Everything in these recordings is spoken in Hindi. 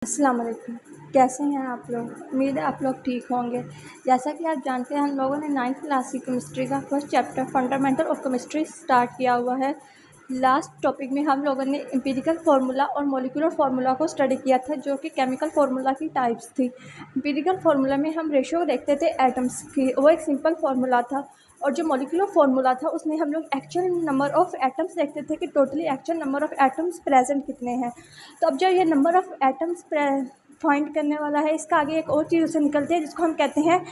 अस्सलाम वालेकुम। कैसे हैं आप लोग? उम्मीद है आप लोग ठीक होंगे। जैसा कि आप जानते हैं, हम लोगों ने 9th क्लास की केमिस्ट्री का first chapter fundamental of chemistry start किया हुआ है। लास्ट टॉपिक में हम लोगों ने एम्पिरिकल फार्मूला और मॉलिक्यूलर फार्मूला को स्टडी किया था, जो कि केमिकल फार्मूला की टाइप्स थी। एम्पिरिकल फार्मूला में हम रेशियो देखते थे एटम्स की, वो एक सिंपल फार्मूला था। और जो मॉलिक्यूलर फार्मूला था उसमें हम लोग एक्चुअल नंबर ऑफ़ एटम्स देखते थे कि totally actual number of atoms present कितने हैं। तो अब जो ये नंबर ऑफ़ एटम्स फाइंड करने वाला है, इसका आगे एक और चीज़ उससे निकलती है जिसको हम कहते हैं,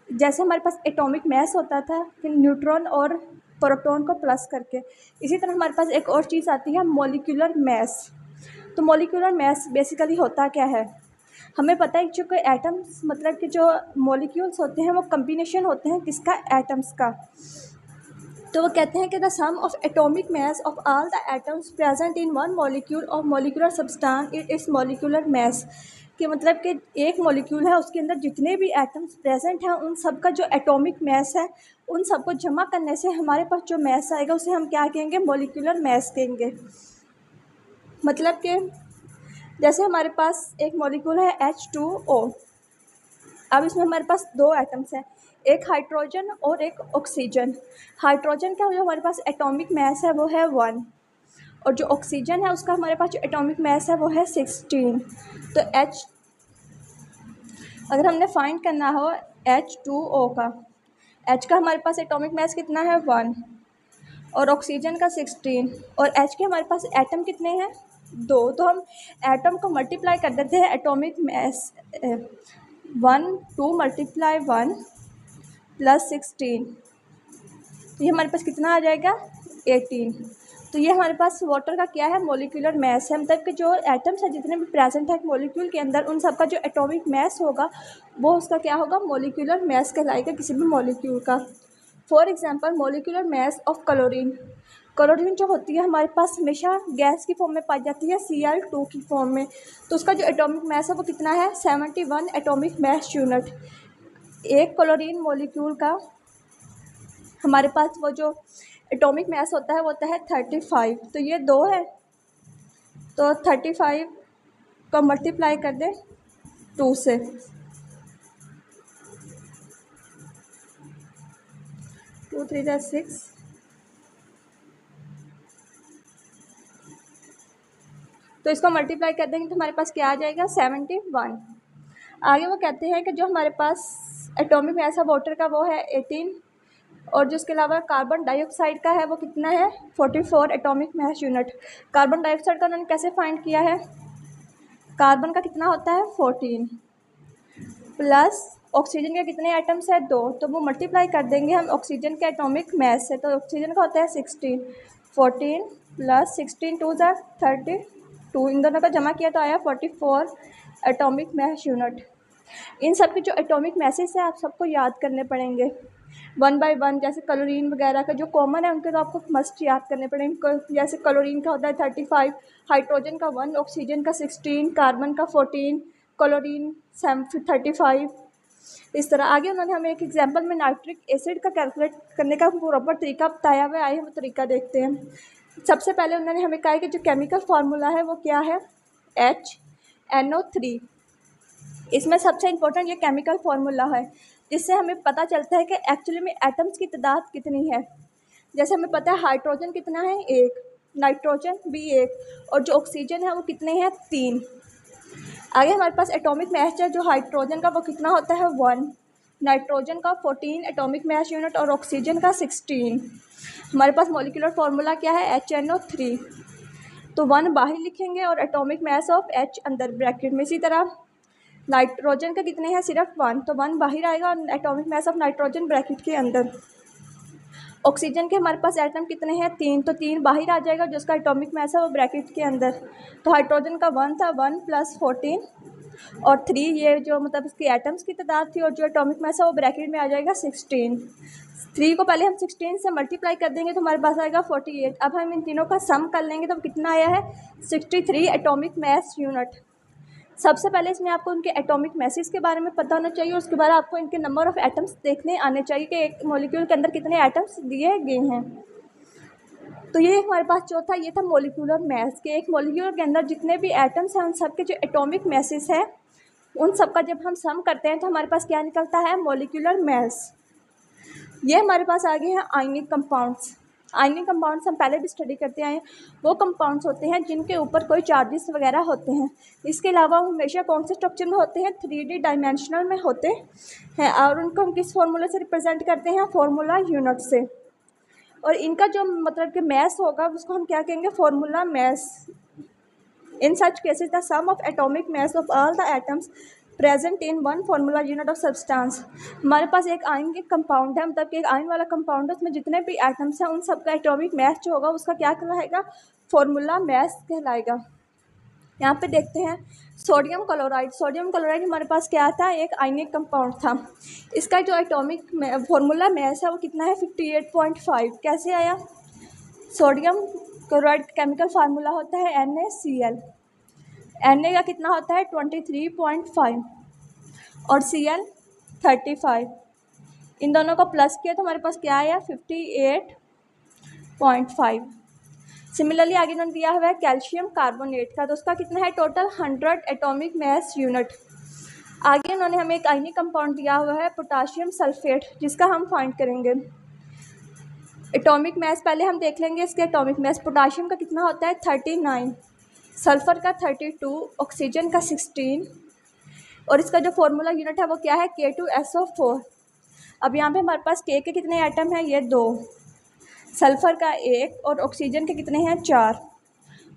जैसे हमारे पास एटॉमिक मास होता था कि न्यूट्रॉन और प्रोटॉन को प्लस करके, इसी तरह हमारे पास एक और चीज़ आती है मॉलिक्यूलर मास। तो मॉलिक्यूलर मास बेसिकली होता क्या है, हमें पता है कि जो एटम्स मतलब कि जो मॉलिक्यूल्स होते हैं वो कम्बिनेशन होते हैं किसका, एटम्स का। तो वो कहते हैं कि the sum of atomic mass of all the atoms present in one molecule of molecular substance it is molecular mass. कि मतलब कि एक मॉलिक्यूल है, उसके अंदर जितने भी एटम्स प्रेजेंट हैं उन सब का जो एटॉमिक मास है, उन सबको जमा करने से हमारे पास जो मास आएगा उसे हम क्या कहेंगे, मॉलिक्यूलर मास कहेंगे। मतलब कि जैसे हमारे पास एक मॉलिक्यूल है H2O। अब इसमें हमारे पास दो एटम्स हैं, एक हाइड्रोजन और एक ऑक्सीजन। हाइड्रोजन का जो हमारे पास एटॉमिक मास है वो है 1, और जो ऑक्सीजन है उसका हमारे पास जो एटॉमिक मास है वो है 16। तो अगर हमने फाइंड करना हो H2O का, H का हमारे पास एटॉमिक मास कितना है 1, और ऑक्सीजन का 16, और H के हमारे पास एटम कितने हैं 2। तो हम एटम को मल्टीप्लाई कर देते हैं एटॉमिक मास 1 2 मल्टीप्लाई 1 प्लस 16, तो ये हमारे पास कितना आ जाएगा 18। तो ये हमारे पास वाटर का क्या है, मॉलिक्यूलर मास है। मतलब कि जो एटम्स है जितने भी प्रेजेंट है एक मॉलिक्यूल के अंदर, उन सब का जो एटॉमिक मास होगा वो उसका क्या होगा, मॉलिक्यूलर मास कहलाएगा किसी भी मॉलिक्यूल का। For example molecular mass of chlorine. Chlorine जो होती है हमारे पास हमेशा गैस की फॉर्म में पाई जाती है, Cl2 की फॉर्म में। तो उसका जो एटॉमिक मास है वो कितना है, 71 एटॉमिक मास यूनिट। एक क्लोरीन मॉलिक्यूल का हमारे पास वो जो एटॉमिक मास होता है वो होता है 35। तो ये 2 है, तो 35 को मल्टीप्लाई कर दें 2 से, 2 3 × 6, तो इसको मल्टीप्लाई कर देंगे तो हमारे पास क्या आ जाएगा 71। आगे वो कहते हैं कि जो हमारे पास एटॉमिक मास है वाटर का वो है 18, और जो इसके अलावा कार्बन डाइऑक्साइड का है वो कितना है 44 atomic mass unit. Carbon dioxide का उन्होंने कैसे फाइंड किया है, कार्बन का कितना होता है 14, प्लस ऑक्सीजन के कितने एटम्स है 2, तो वो मल्टीप्लाई कर देंगे हम ऑक्सीजन के एटॉमिक मास से। तो ऑक्सीजन का होता है 16, 14 प्लस 16 2 ज़ा 32, इन दोनों का जमा किया तो आया 44 एटॉमिक मास यूनिट। इन सब के जो एटॉमिक मासेस है आप सबको याद करने पड़ेंगे 1 बाय 1। जैसे क्लोरीन वगैरह का जो कॉमन है उनके तो आपको मस्ट याद करने पड़ेंगे। जैसे क्लोरीन का होता है 35, हाइड्रोजन का 1, ऑक्सीजन का 16, कार्बन का 14, क्लोरीन 35। इस तरह आगे उन्होंने हमें एक एग्जांपल में नाइट्रिक एसिड का कैलकुलेट करने का प्रॉपर तरीका बताया हुआ है। आइए वो तरीका देखते हैं। सबसे पहले उन्होंने हमें कहा कि जो केमिकल फार्मूला है वो क्या है, HNO3। इसमें सबसे इम्पोर्टेंट ये केमिकल फार्मूला है, जिससे हमें पता चलता है कि एक्चुअली में एटम्स की तादाद कितनी है। जैसे हमें पता है हाइड्रोजन कितना है 1, नाइट्रोजन भी 1, और जो ऑक्सीजन है वो कितने हैं 3। आगे हमारे पास एटॉमिक मास है जो हाइड्रोजन का वो कितना होता है 1, नाइट्रोजन का 14 एटॉमिक मास यूनिट, और ऑक्सीजन का 16। हमारे पास मॉलिक्यूलर फार्मूला क्या है HNO3। तो 1 बाहर लिखेंगे और एटॉमिक मास ऑफ H अंदर ब्रैकेट में। इसी तरह नाइट्रोजन का कितने हैं सिर्फ 1, तो 1 बाहर आएगा और atomic mass of nitrogen bracket के अंदर। ऑक्सीजन के हमारे पास एटम कितने हैं 3, तो 3 बाहर आ जाएगा, जो उसका एटॉमिक मास है वो ब्रैकेट के अंदर। तो हाइड्रोजन का 1 था, 1 प्लस 14 और 3, ये जो मतलब इसकी एटम्स की तादाद थी, और जो एटॉमिक मास है वो ब्रैकेट में आ जाएगा 16। 3 को पहले हम 16 से मल्टीप्लाई कर देंगे तो हमारे पास आएगा 48। अब हम इन तीनों का सम कर लेंगे तो कितना आया है 63 एटॉमिक मास यूनिट। सबसे पहले इसमें आपको उनके एटॉमिक मासेस के बारे में पता होना चाहिए, उसके बाद आपको इनके नंबर ऑफ़ एटम्स देखने आने चाहिए कि एक मॉलिक्यूल के अंदर कितने एटम्स दिए गए हैं। तो ये हमारे पास जो था ये था मॉलिक्यूलर मास के एक मॉलिक्यूल के अंदर जितने भी एटम्स हैं उन सब के जो एटॉमिक मासेस है उन सब का जब हम सम करते हैं तो हमारे पास क्या निकलता है, मॉलिक्यूलर मास। ये हमारे पास आगे हैं आयनिक कंपाउंड्स। आयनिक कंपाउंड्स हम पहले भी स्टडी करते आए हैं, वो कंपाउंड्स होते हैं जिनके ऊपर कोई चार्जेस वगैरह होते हैं। इसके अलावा हमेशा कौन से स्ट्रक्चर में होते हैं, 3D डायमेंशनल में होते हैं और उनको हम किस फॉर्मूले से रिप्रेजेंट करते हैं, फॉर्मूला यूनिट से। और इनका जो मतलब कि मास होगा उसको हम क्या कहेंगे, formula mass. In such cases the sum of atomic mass of all the atoms present in one formula unit of substance. हमारे पास एक आयन के कंपाउंड है, मतलब कि एक आयन वाला कंपाउंड है, उसमें जितने भी एटम्स हैं उन सब का एटॉमिक मास जो होगा उसका क्या कहलाएगा, फॉर्मूला मास कहलाएगा। यहाँ पे देखते हैं सोडियम क्लोराइड। सोडियम क्लोराइड हमारे पास क्या था, एक आयनिक कंपाउंड था। इसका जो एटॉमिक फॉर्मूला मास है वो कितना है, 58.5। कैसे आया, सोडियम क्लोराइड केमिकल फार्मूला होता है NaCl। Na का कितना होता है 23.5 और Cl 35। इन दोनों को प्लस किया तो हमारे पास क्या आया 58.5। सिमिलरली आगे इन्होंने दिया हुआ है कैल्शियम कार्बोनेट का, तो उसका कितना है टोटल 100 एटॉमिक मास यूनिट। आगे इन्होंने हमें एक आयनिक कंपाउंड दिया हुआ है पोटाशियम सल्फेट, जिसका हम फाइंड करेंगे एटॉमिक मास। पहले हम देख लेंगे इसके एटॉमिक मास। पोटाशियम का कितना होता है 39, सल्फ़र का 32, ऑक्सीजन का 16 और इसका जो फॉर्मूला यूनिट है वो क्या है K2SO4। अब यहाँ पे हमारे पास K के कितने एटम हैं, ये 2, सल्फ़र का 1 और ऑक्सीजन के कितने हैं 4।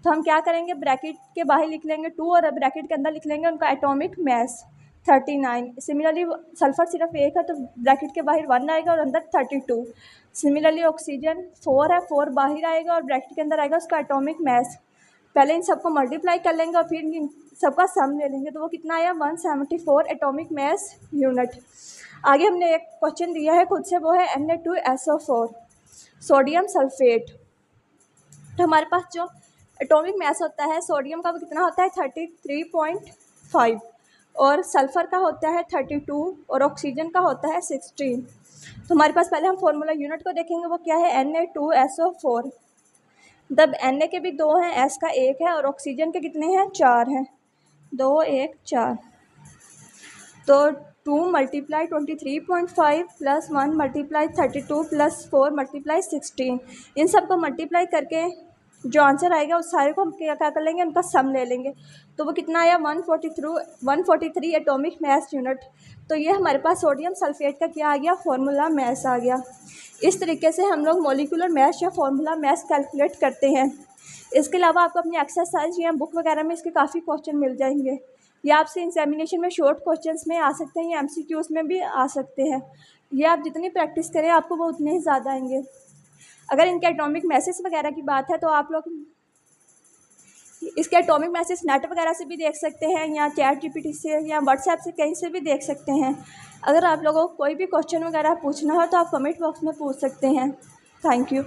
तो हम क्या करेंगे, ब्रैकेट के बाहर लिख लेंगे 2 और ब्रैकेट के अंदर लिख लेंगे उनका एटॉमिक मास 39। सिमिलरली सल्फ़र सिर्फ 1 है तो ब्रैकेट के बाहर 1 आएगा और अंदर 32। सिमिलरली ऑक्सीजन 4 है, 4 बाहर आएगा और ब्रैकेट के अंदर आएगा उसका एटॉमिक मास। पहले इन सबको मल्टीप्लाई कर लेंगे और फिर इन सबका सम ले लेंगे तो वो कितना आया 174 एटॉमिक मास यूनिट। आगे हमने एक क्वेश्चन दिया है खुद से, वो है Na2SO4 सोडियम सल्फेट। तो हमारे पास जो एटॉमिक मास होता है सोडियम का वो कितना होता है 33.5 और सल्फ़र का होता है 32 और ऑक्सीजन का होता है 16। तो हमारे पास पहले हम फॉर्मूला यूनिट को देखेंगे, वो क्या है Na2SO4। तब Na के भी 2 हैं, S का 1 है और ऑक्सीजन के कितने हैं 4 हैं, 2 1 4। तो 2 × 23.5 प्लस 1 × 32 प्लस 4 × 16, इन सब को मल्टीप्लाई करके जो आंसर आएगा उस सारे को हम क्या कर लेंगे, उनका सम ले लेंगे। तो वो कितना आया 143 एटॉमिक मास यूनिट। तो ये हमारे पास सोडियम सल्फेट का क्या आ गया, फॉर्मूला मास आ गया। इस तरीके से हम लोग मॉलिक्यूलर मास या फॉर्मूला मास कैलकुलेट करते हैं। इसके अलावा आपको अपनी एक्सरसाइज या बुक वगैरह में इसके काफ़ी क्वेश्चन मिल जाएंगे। ये आपसे एग्जामिनेशन में शॉर्ट क्वेश्चंस में आ सकते हैं या MCQs में भी आ सकते हैं। ये आप जितनी प्रैक्टिस करें आपको वो उतने ही ज़्यादा आएंगे। अगर इनके एटॉमिक मैसेज वगैरह की बात है तो आप लोग इसके एटॉमिक मैसेज नेट वगैरह से भी देख सकते हैं या ChatGPT से या व्हाट्सएप से कहीं से भी देख सकते हैं। अगर आप लोगों को कोई भी क्वेश्चन वगैरह पूछना हो तो आप कमेंट बॉक्स में पूछ सकते हैं। Thank you.